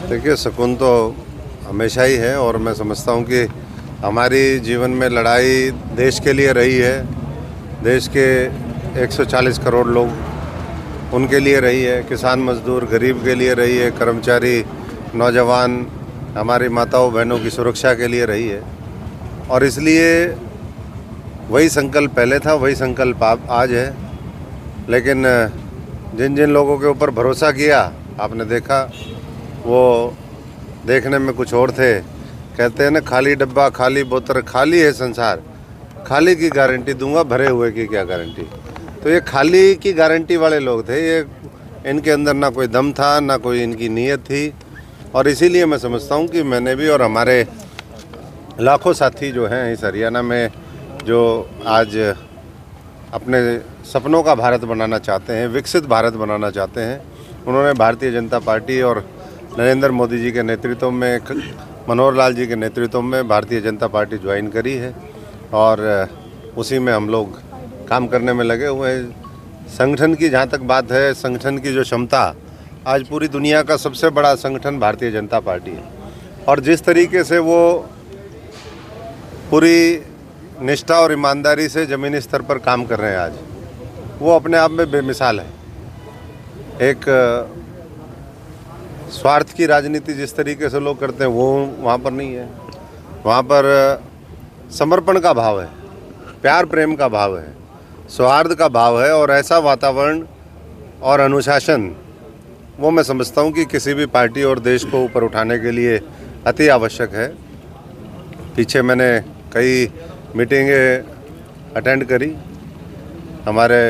देखिए, सुकून तो हमेशा ही है और मैं समझता हूँ कि हमारी जीवन में लड़ाई देश के लिए रही है। देश के 140 करोड़ लोग उनके लिए रही है, किसान मजदूर गरीब के लिए रही है, कर्मचारी नौजवान हमारी माताओं बहनों की सुरक्षा के लिए रही है। और इसलिए वही संकल्प पहले था, वही संकल्प आज है। लेकिन जिन जिन लोगों के ऊपर भरोसा किया, आपने देखा वो देखने में कुछ और थे। कहते हैं ना, खाली डब्बा खाली बोतल, खाली है संसार, खाली की गारंटी दूंगा, भरे हुए की क्या गारंटी। तो ये खाली की गारंटी वाले लोग थे। ये इनके अंदर ना कोई दम था, ना कोई इनकी नीयत थी। और इसीलिए मैं समझता हूँ कि मैंने भी और हमारे लाखों साथी जो हैं इस हरियाणा में, जो आज अपने सपनों का भारत बनाना चाहते हैं, विकसित भारत बनाना चाहते हैं, उन्होंने भारतीय जनता पार्टी और नरेंद्र मोदी जी के नेतृत्व में, मनोहर लाल जी के नेतृत्व में भारतीय जनता पार्टी ज्वाइन करी है और उसी में हम लोग काम करने में लगे हुए हैं। संगठन की जहाँ तक बात है, संगठन की जो क्षमता, आज पूरी दुनिया का सबसे बड़ा संगठन भारतीय जनता पार्टी है। और जिस तरीके से वो पूरी निष्ठा और ईमानदारी से ज़मीनी स्तर पर काम कर रहे हैं आज, वो अपने आप में बेमिसाल है। एक स्वार्थ की राजनीति जिस तरीके से लोग करते हैं वो वहाँ पर नहीं है। वहाँ पर समर्पण का भाव है, प्यार प्रेम का भाव है, सौहार्द का भाव है। और ऐसा वातावरण और अनुशासन, वो मैं समझता हूँ कि किसी भी पार्टी और देश को ऊपर उठाने के लिए अति आवश्यक है। पीछे मैंने कई मीटिंगें अटेंड करी, हमारे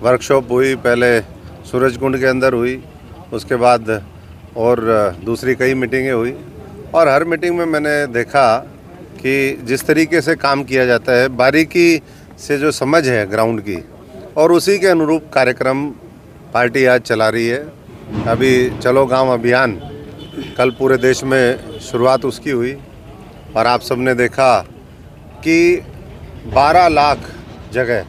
वर्कशॉप हुई, पहले सूरजकुंड के अंदर हुई, उसके बाद और दूसरी कई मीटिंगें हुई। और हर मीटिंग में मैंने देखा कि जिस तरीके से काम किया जाता है, बारीकी से जो समझ है ग्राउंड की, और उसी के अनुरूप कार्यक्रम पार्टी आज चला रही है। अभी चलो गांव अभियान, कल पूरे देश में शुरुआत उसकी हुई और आप सबने देखा कि 12 लाख जगह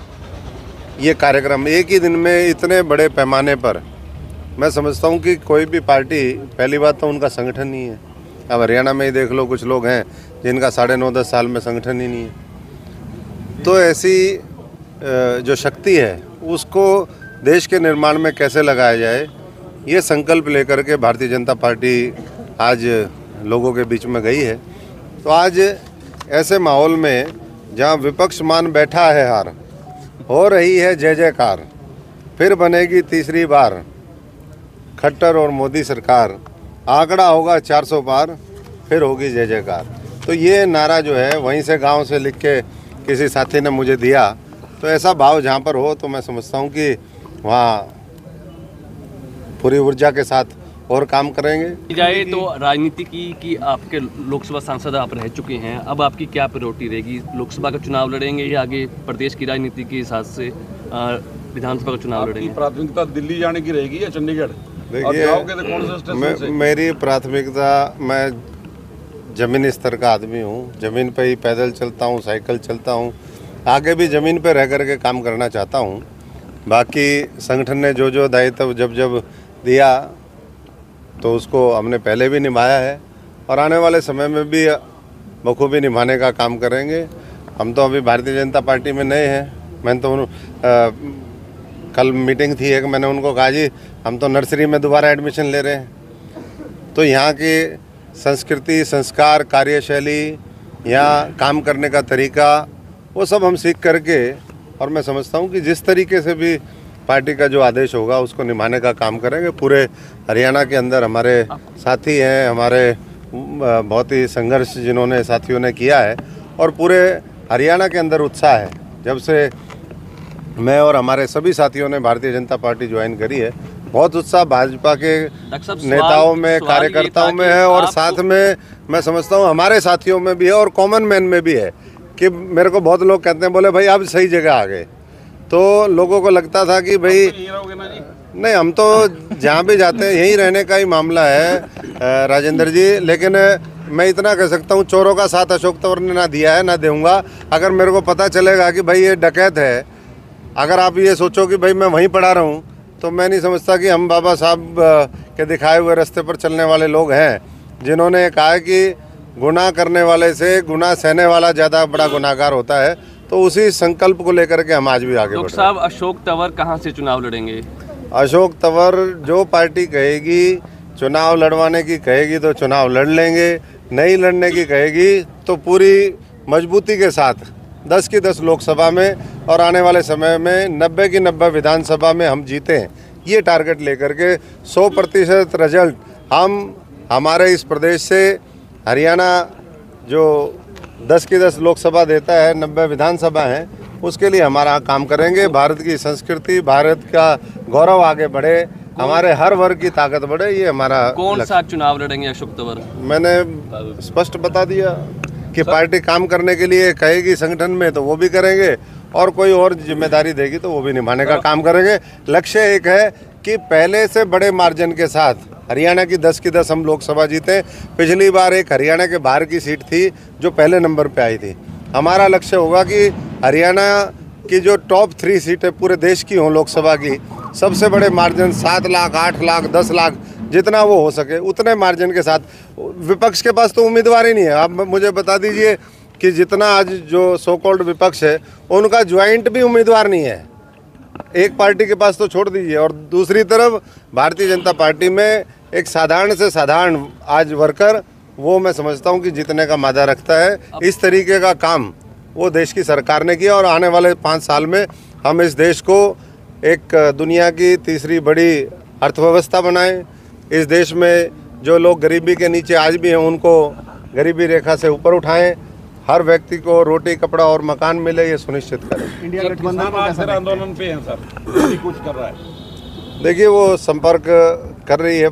ये कार्यक्रम एक ही दिन में इतने बड़े पैमाने पर, मैं समझता हूँ कि कोई भी पार्टी, पहली बात तो उनका संगठन नहीं है। अब हरियाणा में ही देख लो, कुछ लोग हैं जिनका 9.5-10 साल में संगठन ही नहीं है। तो ऐसी जो शक्ति है उसको देश के निर्माण में कैसे लगाया जाए, ये संकल्प लेकर के भारतीय जनता पार्टी आज लोगों के बीच में गई है। तो आज ऐसे माहौल में जहाँ विपक्ष मान बैठा है हार, हो रही है जय जयकार, फिर बनेगी तीसरी बार खट्टर और मोदी सरकार, आंकड़ा होगा 400 पार, फिर होगी जय जयकार। तो ये नारा जो है वहीं से गांव से लिख के किसी साथी ने मुझे दिया। तो ऐसा भाव जहाँ पर हो तो मैं समझता हूँ कि वहाँ पूरी ऊर्जा के साथ और काम करेंगे। जाए तो राजनीति की आपके लोकसभा सांसद आप रह चुके हैं, अब आपकी क्या प्रायोरिटी रहेगी? लोकसभा का चुनाव लड़ेंगे या आगे प्रदेश की राजनीति के हिसाब से विधानसभा का चुनाव लड़ेंगे? प्राथमिकता दिल्ली जाने की रहेगी या चंडीगढ़? देखिए, मेरी प्राथमिकता, मैं ज़मीनी स्तर का आदमी हूँ, ज़मीन पे ही पैदल चलता हूँ, साइकिल चलता हूँ, आगे भी ज़मीन पे रह कर के काम करना चाहता हूँ। बाकी संगठन ने जो जो दायित्व जब जब दिया तो उसको हमने पहले भी निभाया है और आने वाले समय में भी बखूबी निभाने का काम करेंगे। हम तो अभी भारतीय जनता पार्टी में नए हैं। मैंने तो कल मीटिंग थी एक, मैंने उनको कहा जी हम तो नर्सरी में दोबारा एडमिशन ले रहे हैं। तो यहाँ की संस्कृति, संस्कार, कार्यशैली, यहाँ काम करने का तरीका, वो सब हम सीख करके, और मैं समझता हूँ कि जिस तरीके से भी पार्टी का जो आदेश होगा उसको निभाने का काम करेंगे। पूरे हरियाणा के अंदर हमारे साथी हैं, हमारे बहुत ही संघर्ष जिन्होंने साथियों ने किया है और पूरे हरियाणा के अंदर उत्साह है। जब से मैं और हमारे सभी साथियों ने भारतीय जनता पार्टी ज्वाइन करी है, बहुत उत्साह भाजपा के नेताओं में, कार्यकर्ताओं में है और साथ में मैं समझता हूँ हमारे साथियों में भी है और कॉमन मैन में भी है। कि मेरे को बहुत लोग कहते हैं, बोले भाई आप सही जगह आ गए। तो लोगों को लगता था कि भाई नहीं, हम तो जहाँ भी जाते हैं यहीं रहने का ही मामला है राजेंद्र जी। लेकिन मैं इतना कह सकता हूँ, चोरों का साथ अशोक तंवर ने ना दिया है ना दूंगा। अगर मेरे को पता चलेगा कि भाई ये डकैत है, अगर आप ये सोचो कि भाई मैं वहीं पढ़ा रहा हूँ, तो मैं नहीं समझता कि हम बाबा साहब के दिखाए हुए रास्ते पर चलने वाले लोग हैं, जिन्होंने कहा कि गुनाह करने वाले से गुनाह सहने वाला ज़्यादा बड़ा गुनाहगार होता है। तो उसी संकल्प को लेकर के हम आज भी आगे बढ़ डॉक्टर रहे हैं। साहब, अशोक तंवर कहाँ से चुनाव लड़ेंगे? अशोक तंवर जो पार्टी कहेगी चुनाव लड़वाने की कहेगी तो चुनाव लड़ लेंगे, नहीं लड़ने की कहेगी तो पूरी मजबूती के साथ 10 की 10 लोकसभा में और आने वाले समय में 90 की 90 विधानसभा में हम जीतें, ये टारगेट लेकर के 100% रिजल्ट हम हमारे इस प्रदेश से हरियाणा जो 10 की 10 लोकसभा देता है, 90 विधानसभा हैं, उसके लिए हमारा काम करेंगे। भारत की संस्कृति, भारत का गौरव आगे बढ़े, हमारे हर वर्ग की ताकत बढ़े, ये हमारा कौन सा चुनाव लड़ेंगे अशोक तंवर? मैंने स्पष्ट बता दिया कि पार्टी काम करने के लिए कहेगी संगठन में तो वो भी करेंगे, और कोई और जिम्मेदारी देगी तो वो भी निभाने का काम करेंगे। लक्ष्य एक है कि पहले से बड़े मार्जिन के साथ हरियाणा की 10 की 10 हम लोकसभा जीते। पिछली बार एक हरियाणा के बाहर की सीट थी जो पहले नंबर पे आई थी। हमारा लक्ष्य होगा कि हरियाणा की जो टॉप 3 सीटें पूरे देश की हों लोकसभा की, सबसे बड़े मार्जिन 7 लाख, 8 लाख, 10 लाख, जितना वो हो सके उतने मार्जिन के साथ। विपक्ष के पास तो उम्मीदवार ही नहीं है। आप मुझे बता दीजिए कि जितना आज जो सो कॉल्ड विपक्ष है, उनका ज्वाइंट भी उम्मीदवार नहीं है। एक पार्टी के पास तो छोड़ दीजिए, और दूसरी तरफ भारतीय जनता पार्टी में एक साधारण से साधारण आज वर्कर, वो मैं समझता हूँ कि जीतने का मादा रखता है। इस तरीके का काम वो देश की सरकार ने किया, और आने वाले 5 साल में हम इस देश को एक दुनिया की तीसरी बड़ी अर्थव्यवस्था बनाएं। इस देश में जो लोग गरीबी के नीचे आज भी हैं, उनको गरीबी रेखा से ऊपर उठाएं। हर व्यक्ति को रोटी, कपड़ा और मकान मिले, ये सुनिश्चित करें। इंडिया गठबंधन को कैसा आंदोलन पे है सर, मोदी कुछ कर रहा है? देखिए, वो संपर्क कर रही है,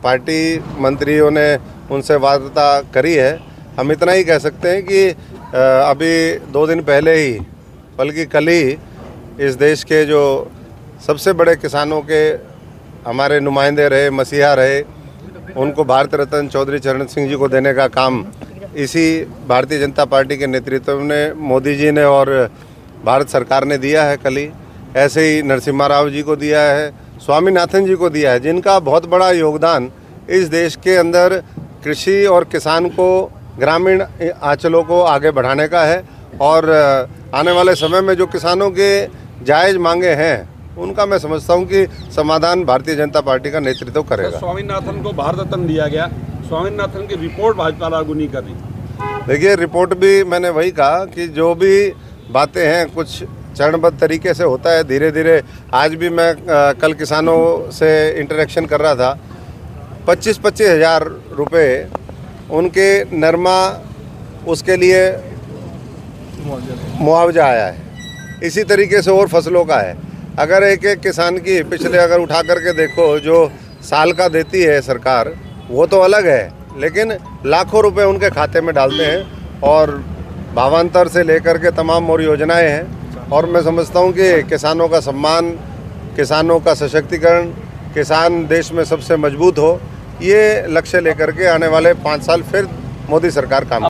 पार्टी मंत्रियों ने उनसे वार्ता करी है। हम इतना ही कह सकते हैं कि अभी 2 दिन पहले ही, बल्कि कल ही, इस देश के जो सबसे बड़े किसानों के हमारे नुमाइंदे रहे, मसीहा रहे, उनको भारत रत्न चौधरी चरण सिंह जी को देने का काम इसी भारतीय जनता पार्टी के नेतृत्व में मोदी जी ने और भारत सरकार ने दिया है। कल ही ऐसे ही नरसिम्हा राव जी को दिया है, स्वामीनाथन जी को दिया है, जिनका बहुत बड़ा योगदान इस देश के अंदर कृषि और किसान को, ग्रामीण अंचलों को आगे बढ़ाने का है। और आने वाले समय में जो किसानों के जायज़ मांगे हैं, उनका मैं समझता हूं कि समाधान भारतीय जनता पार्टी का नेतृत्व करेगा। स्वामीनाथन को भारत रत्न दिया गया, स्वामीनाथन की रिपोर्ट भाजपा लागू नहीं कर रही। देखिए, रिपोर्ट भी मैंने वही कहा कि जो भी बातें हैं कुछ चरणबद्ध तरीके से होता है, धीरे धीरे। आज भी मैं कल किसानों से इंटरेक्शन कर रहा था, 25-25 हज़ार रुपये उनके नरमा, उसके लिए मुआवजा आया है। इसी तरीके से और फसलों का है। अगर एक एक किसान की पिछले अगर उठा करके देखो, जो साल का देती है सरकार, वो तो अलग है, लेकिन लाखों रुपए उनके खाते में डालते हैं। और भावांतर से लेकर के तमाम और योजनाएं हैं। और मैं समझता हूं कि किसानों का सम्मान, किसानों का सशक्तिकरण, किसान देश में सबसे मजबूत हो, ये लक्ष्य लेकर के आने वाले 5 साल फिर मोदी सरकार काम